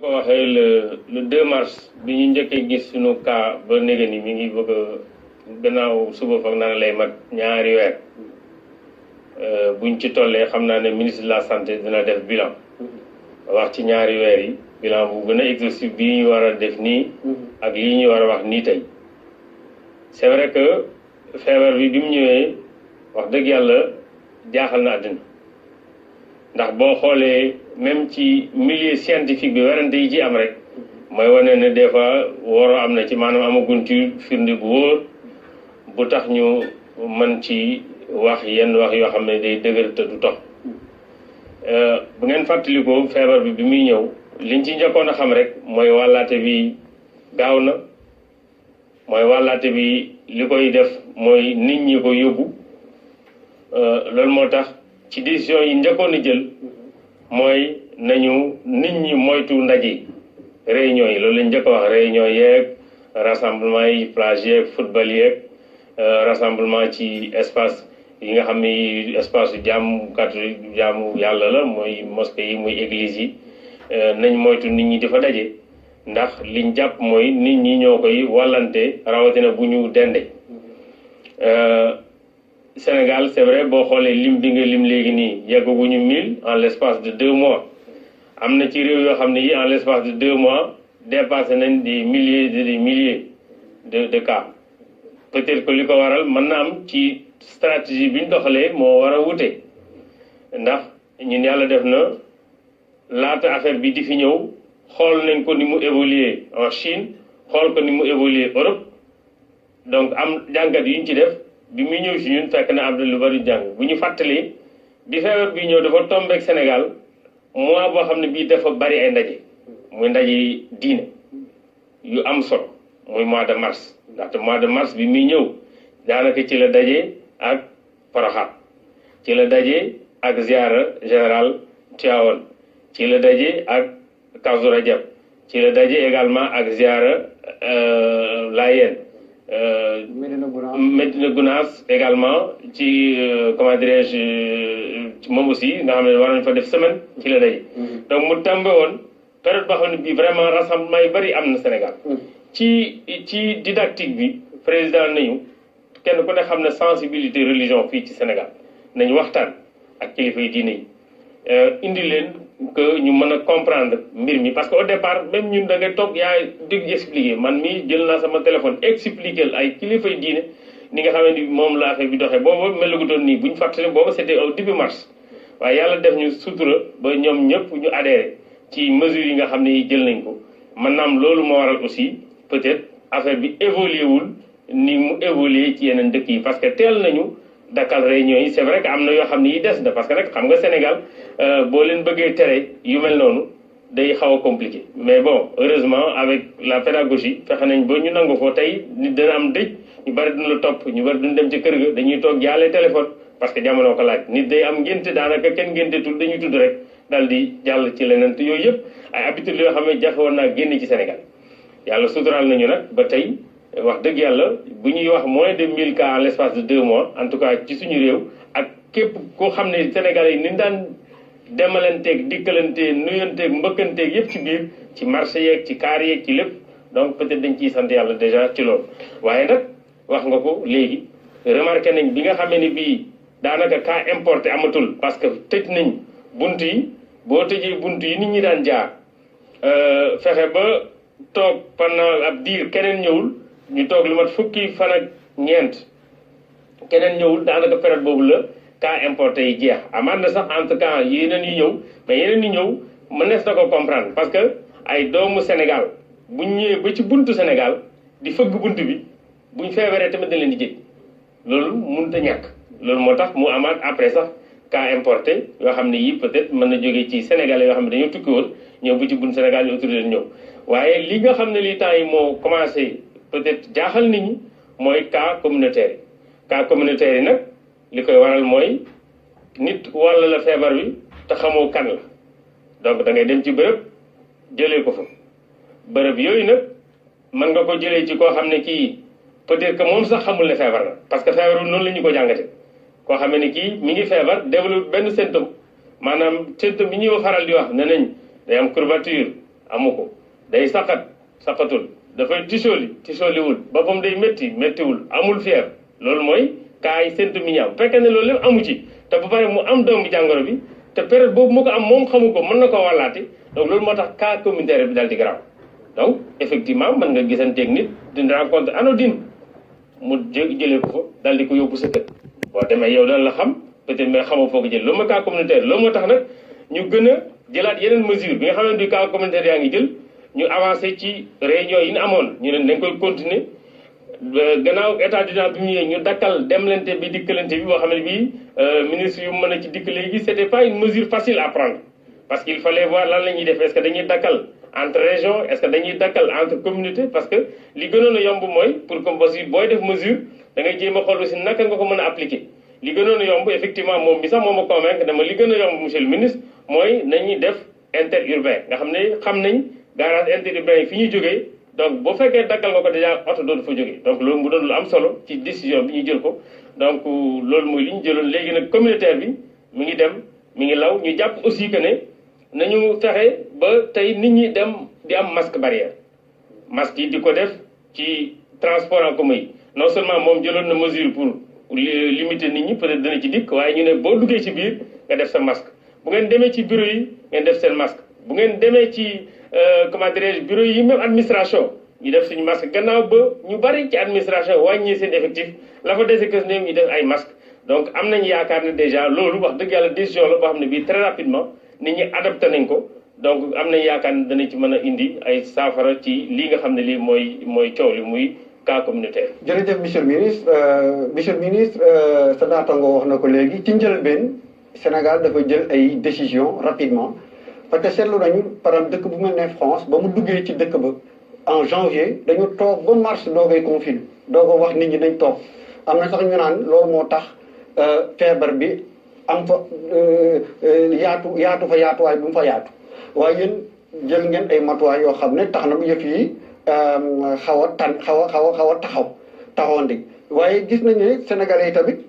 ko waxee le 2 mars bi ñu njëkkee gis suñu cas ba néega ni mi ngi bëgg a gannaaw suba foog naa ne lay mat ñaari weer buñ ci tollee xam naa ne ministre de la santé dina def bilan wax ci ñaari weer yi bilan bu gën a exhaustif bii ñu war a def nii ak lii ñu war a wax nii tey c'est vrai que feebar bi mu ñëwee wax dëgg yàlla jaaxal na àddina ndax boo xoolee même ci milieu scientifique bi werante yi ci am rek mooy wane ne des fois waroo am na ci maanaam amagun ci firnde bu wóor bu tax ñu mën ci wax yenn wax yoo xam ne day dëgër te du tox bu ngeen fàttalikoo feebar bi muy ñëw liñ ci njëkkoon a xam rek mooy wàllaate bi gaaw na mooy wàllaate bi li koy def mooy nit ñi ko yóbbu loolu moo tax ci décision yi njëkkoon a jël mooy nañu nit ñi moytu ndaje réunion yi loolu lañ njëkk a wax réunion yeeg rassemblement yi plage yeeg football yeeg rassemblement ci espace yi nga xam ne espace yu jaamu yàlla la mooy mosquée yi muy église yi nañ moytu nit ñi di fa daje ndax liñ jàpp mooy nit ñi ñoo koy wàllante rawatina bu ñu dende Sénégal c'est vrai boo xoolee lim bi nga lim léegi nii yeggaguñu 1000 en l'espace de 2 mois am na ci réew yoo xam ne yi en l'espace de 2 mois dépassé nañ des milliers de cas peut-être que li ko waral mën na am ci stratégie bi ñu doxalee moo war a wute ndax ñun yàlla def na laata affaire bi di fi ñëw xool nañ ko ni mu évoluer en Chine xool ko ni mu évoluer Europe donc am jàngat yu ñu ci def bi muy ñëw si ñun fekk na am na lu bari jàng bu ñu fàttalee bi feebar bi ñëw dafa tombeek Sénégal mois boo xam ne bii dafa bari ay ndaje muy ndaje diine yu am solo muy mois de mars ndaxte mois de mars bi muy ñëw daanaka ci la daje ak Porokhane ci la daje ak ziara général Tivaouane ci la daje ak Kazu Rajab ci la daje également ak ziara Layène Médina Gounass également ci comment dirais-je moom aussi nga xam ne war nañ fa def semaine ci la daje donc mu tàmbe woon période boo xam ne bii vraiment rassemblement yu bari am na Sénégal ci didactique bi président nañu kenn ku ne xam ne sensibilité religion fii ci Sénégal nañu waxtaan ak kilifa yi diine yi indi leen que ñu mën a comprendre mbir mi parce que au départ même ñun da ngay toog yaa dégg expliquer man mii jël naa sama téléphone expliquer ay kilifa yi diine ni nga xamante ni moom la affaire bi doxee boobu melagutoon nii bu ñu fàttali boobu c'était au début mars waaye yàlla def ñu sutura ba ñoom ñëpp ñu adhéré ci mesures yi nga xam ne yi jël nañ ko maanaam loolu moo waral aussi peut-être affaire bi évolué wul ni mu évolué ci yeneen dëkk yi parce que teel nañu dakkal réunion yi c'est vrai que am na yoo xam ne yi des na parce que nag xam nga Sénégal boo leen bëggee tere yu mel noonu day xaw a compliqué mais bon heureusement avec la pédagogie fexe nañ ba ñu nangu ko tey nit dana am dëj ñu bari duñu la topp ñu bari duñu dem ci kër ga dañuy toog jaale téléphone parce que jamono ko laaj nit day am ngénte daanaka kenn ngénte tul dañuy tudd rek daal di jàll ci leneen te yooyu yëpp ay habitudes yoo xam ne jafe woon naa génn ci Sénégal yàlla suturaal nañu nag ba tey wax dëgg yàlla bu ñuy wax moins de 1000 cas en l'espace de 2 mois en tout cas ci suñu réew ak képp koo xam ne Sénégalais yi ni daan demalanteeg dikkalanteeg nuyanteeg mbëkkanteeg yëpp ci biir ci marché yeeg ci kaar yeeg ci lépp donc peut-être dañ ciy sant yàlla déjà ci loolu waaye nag wax nga ko léegi remarqué nañ bi nga xamee ni bii daanaka cas importé amatul parce que tëj nañ bunt yi boo tëjee bunt yi nit ñi daan jaar fexe ba toog pendant ab diir keneen ñëwul ñu toog lu mat fukki fan ak ñeent keneen ñëwul daanaka période boobu la cas importé yi jeex amaat na sax entre cas yeneen yi ñëw mais yeneen yi ñëw mënees na ko comprendre parce que ay doomu Sénégal buñ ñëwee ba ci buntu Sénégal di fëgg bunt bi buñ feebaree tamit dañ leen di jëj loolu mënut a ñàkk loolu moo tax mu amaat après sax cas importé yoo xam ne yii peut-être mën na jógee ci Sénégalais yoo xam ne dañoo tukki woon ñëw ba ci buntu Sénégal ñu autorisé ñëw waaye li nga xam ne li temps yi moo commencé peut-être jaaxal nit ñi mooy cas communautaire yi cas communautaire yi nag li koy waral mooy nit wàll la feebar bi te xamoo kan la donc da ngay dem ci bërëb jëlee ko fa bërëb yooyu nag mën nga ko jëlee ci koo xam ne kii peut-être que moom sax xamul ne feebar la parce que feebar bi noonu la ñu ko jàngate koo xam ne kii mi ngi feebar développe benn symptôme maanaam symptôme bi ñuy faral di wax ne nañ day am courbature amu ko day saqatul dafay tisoliwul boppam day méttiwul amul fièvre loolu mooy cas yi symptômes yi ñaaw bu fekkee ne loolu lépp amu ci te bu pare mu am doomu jàngoro bi te période boobu mu ko am moom xamu ko mën na ko wàllaate donc loolu moo tax cas communautaire bi daal di garaaw donc effectivement mën nga gisanteeg nit d'une rencontre anodine mu jëlee ko fa daal di ko yóbbu sa kër boo demee yow dana la xam peut-être mais xamoo foo ko jël loolu mooy cas communautaire loolu moo tax nag ñu gën a jëlaat yeneen mesure bi nga xam ne du cas communautaire yaa ngi jël ñu avancé ci réunion yi ñu amoon ñu ne dañ koy continuer gannaaw état d'urgence bi mu ñëwee ñu dakkal demlante bi dikkalante bi boo xam ne bii ministre yu mën a ci dikk léegi c'était pas une mesure facile à prendre parce qu'il fallait voir lan la ñuy def est-ce que dañuy dakkal entre régions est-ce que dañuy dakkal entre communautés parce que li gënoon a yomb mooy pour que aussi booy def mesure da ngay jéem a xool aussi naka nga ko mën a appliquer li gënoon a yomb effectivement moom bi sax moo ma convaincre dama li gën a yomb monsieur le ministre mooy nañuy def interurbain nga xam nañ garage interurbain yi fi ñuy jógee donc boo fekkee dakkal nga ko déjà oto dootu fa jógee donc loolu mu doon lu am solo ci décision bi ñu jël ko donc loolu mooy li ñu jëloon léegi nag communautaire bi mi ngi dem mi ngi law ñu jàpp aussi que ne nañu fexe ba tey nit ñi dem di am masque barrière masque yi di ko def ci transport en commun yi non seulement moom jëloon na mesure pour limiter nit ñi peut-être dana ci dikk waaye ñu ne boo duggee ci biir nga def sa masque bu ngeen demee ci bureau yi ngeen def seen masque bu ngeen demee ci comment dirais-je bureau yi même administration ñu def suñu masque gannaaw ba ñu bari ci administration wàññi seen effectif la fa dese kës néew ñu def ay masque donc am nañu yaakaar ne déjà loolu wax dëgg yàlla décision la boo xam ne bii très rapidement nit ñi adapté nañ ko donc am nañu yaakaar ne danañ ci mën a indi ay saafara ci lii nga xam ne lii mooy coow li muy cas communautaire. jërëjëf monsieur le ministre sa naataango wax na ko léegi ci njëlbeen Sénégal dafa jël ay décision rapidement parce que seetlu nañu par exemple dëkk bu mel ne France ba mu duggee ci dëkk ba en janvier dañu toog ba mars doogay confine dooga wax nit ñi nañ toog am na sax ñu naan loolu moo tax feebar bi am fa yaatu fa yaatuwaay bu mu fa yaatu waaye yéen jël ngeen ay matuwaay yoo xam ne tax na bu yëf yi xaw a taxawandi waaye gis nañu ne Sénégalais yi tamit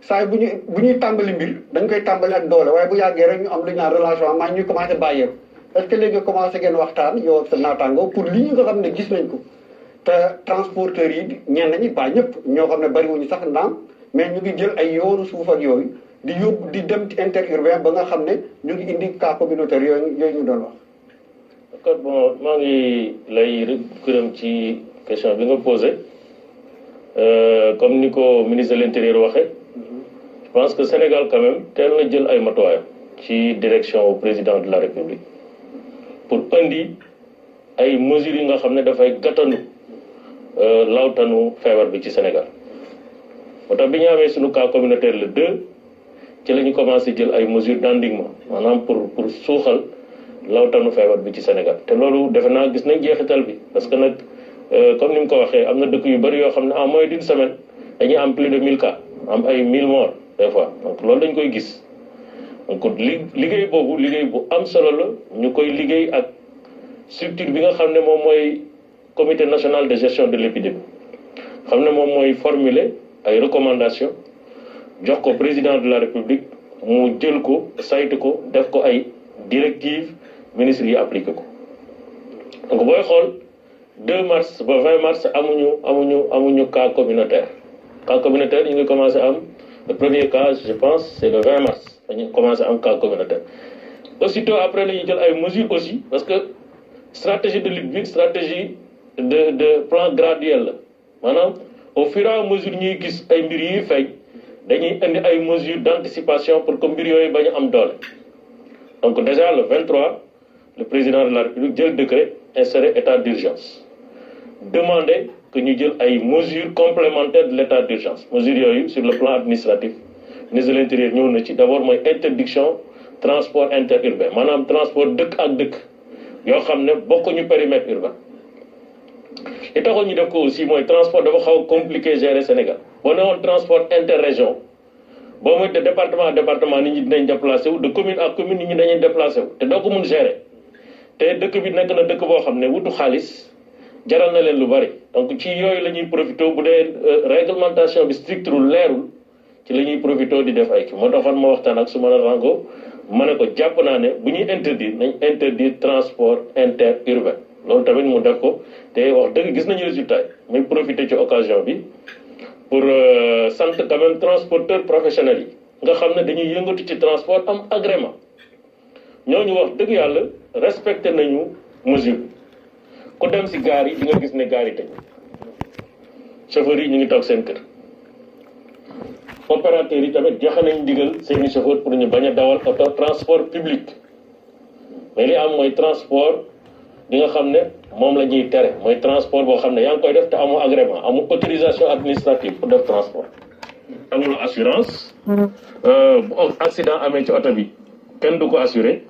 saa bu ñuy tàmbali mbir dañ koy tàmbali ak doole waaye bu yàggee rek ñu am lu ñu naan relâchement maa ñuy commencé bàyyeeku est-ce que léegi commencé ngeen waxtaan yow ak sa naataango pour li ñu nga xam ne gis nañ ko te transporteurs yi ñenn ñi ba ñëpp ñoo xam ne bariwuñu sax naam mais ñu ngi jël ay yoonu suuf ak yooyu di yóbbu di dem ci interurbain ba nga xam ne ñu ngi indi cas communautaire yooyu ñu doon wax. d'accord bon maa ngi lay gërëm ci question bi nga posé comme ni ko ministre de l'intérieur waxee. Je pense que le Sénégal, quand même, tel na jël ay matuwaayam ci direction au président de la République pour indi ay mesures yi nga xam ne dafay gàttandu lawtanu feebar bi ci Sénégal. moo tax bi ñu amee suñu cas communautaire le 2 ci la ñu commencé jël ay mesures d'endiguement maanaam pour suuxal lawtanu feebar bi ci Sénégal te loolu defe naa gis nañ jeexital bi parce que nag comme ni mu ko waxee am na dëkk yu bari yoo xam ne en moins d'une semaine dañuy am plus de 1000 cas am ay 1000 morts. des fois donc loolu dañ koy gis donc liggéey boobu liggéey bu am solo la ñu koy liggéey ak structure bi nga xam ne moom mooy comité national de gestion de l'épidémie xam ne moom mooy formuler ay recommandations jox ko président de la république mu jël ko saytu ko def ko ay directives ministres yi appliqué ko donc booy xool 2 mars ba 20 mars amuñu cas communautaire ñu ngi commencé am. Le premier cas, je pense, c'est le 20 mars. On a commencé un cas communautaire. Aussitôt après, il y a des mesures aussi, parce que stratégie de lutte, stratégie de plan graduel. Maintenant, au fur et à mesure que nous avons des mesures d'anticipation pour que nous ayons am dole. Donc déjà, le 23, le président de la République a le décret inséré état d'urgence. Demander que nous ayons des mesures complémentaires de l'état d'urgence. Mesures sur le plan administratif. Le ministre de l'Intérieur, nous avons d'abord une interdiction transport interurbain. Madame, transport dëkk ak dëkk. Yoo xam ne bokkuñu périmètre urbain. Et taxoon ñu def ko aussi mooy transport dafa xaw a compliqué gérer Sénégal. Boo ne woon transport interrégion boo mooy de département à département nit ñi dinañ déplacé wu de commune à commune nit ñi dañuy déplacé wu te doo ko mun gérer te dëkk bi nekk na dëkk boo xam ne wutu xaalis jaral na leen lu bari donc ci yooyu la ñuy profité bu dee réglementation bi stricte leerul ci la ñuy profité di def ay kii moo taxoon ma waxtaan ak suma rango ma ne ko jàpp naa ne bu ñuy interdire nañ interdire transport interurbain loolu tamit mu def ko te wax dëgg gis nañu résultat yi muy profiter ci occasion bi pour sant quand même transporteur professionnels yi nga xam ne dañuy yëngatu ci transport am agrément ñooñu wax dëgg yàlla respecté nañu mesure ku dem si gaar yi di nga gis ne gaar yi tëj chauffeurs yi ñu ngi toog seen kër opérateurs yi tamit joxe nañ ndigal seeni chauffeur pour ñu bañ a dawal auto transport public mais li am mooy transport bi nga xam ne moom la ñuy tere mooy transport boo xam ne yaa ngi koy def te amoo agrément amoo autorisation administrative pour def transport amul assurance bu accident amee ci oto bi kenn du ko assuré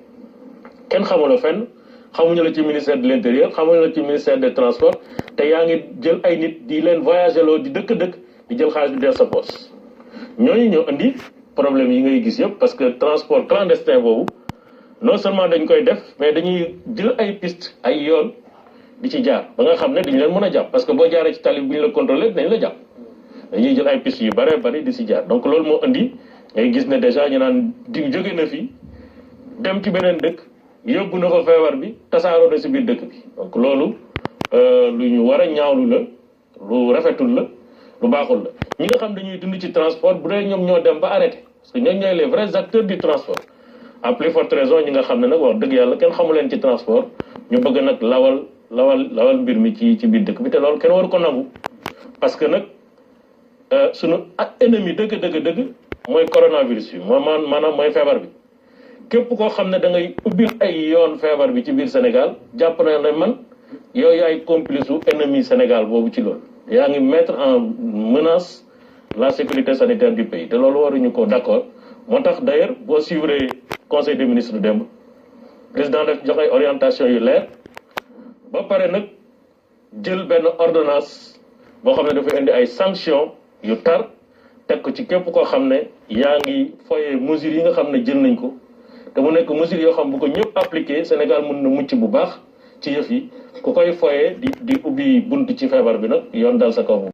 kenn xamuloo fenn xamuñu la ci ministère de l'intérieur xamuñu la ci ministère des transports te yaa ngi jël ay nit di leen voyager loo di dëkk-dëkk di jël xaalis bi def sa poche ñooñu ñoo indi problème yi ngay gis yëpp parce que transport clandestin boobu non seulement dañ koy def mais dañuy jël ay piste ay yoon di ci jaar ba nga xam ne dañu leen mën a jàpp parce que boo jaaree ci tali bu ñu la contrôlé dañ la jàpp dañuy jël ay piste yu bare bari di si jaar donc loolu moo indi ngay gis ne déjà ñu naan di jóge na fi dem ci beneen dëkk yóbbu na fa feebar bi tasaaroo na si biir dëkk bi donc loolu lu ñu war a ñaawlu la lu rafetul la lu baaxul la ñi nga xam dañuy dund ci transport bu dee ñoom ñoo dem ba arrêté parce que ñooñu ñooy les vrais acteurs du transport à plus forte raison ñi nga xam ne nag wax dëgg yàlla kenn xamu leen ci transport ñu bëgg nag lawal mbir mi ci biir dëkk bi te loolu kenn waru ko nangu parce que nag sunu ennemi dëgg mooy coronavirus bi maanaam mooy feebar bi képp koo xam ne da ngay ubbil ay yoon feebar bi ci biir Sénégal jàpp na ne man yow yaay complice u ennemi Sénégal boobu ci loolu yaa ngi mettre en menace la sécurité sanitaire du pays te loolu waruñu ko d'accord moo tax d'ailleurs boo suivre conseil des ministres démb président def jox ay orientation yu leer ba pare nag jël benn ordonnance boo xam ne dafa indi ay sanctions yu tar teg ko ci képp koo xam ne yaa ngi foyee mesures yi nga xam ne jël nañ ko te mu nekk mesures yoo xam bu ko ñëpp appliqué Sénégal mën na mucc bu baax ci yëf yi ku koy foyee di ubbi bunt ci feebar bi nag yoon dal sa kaw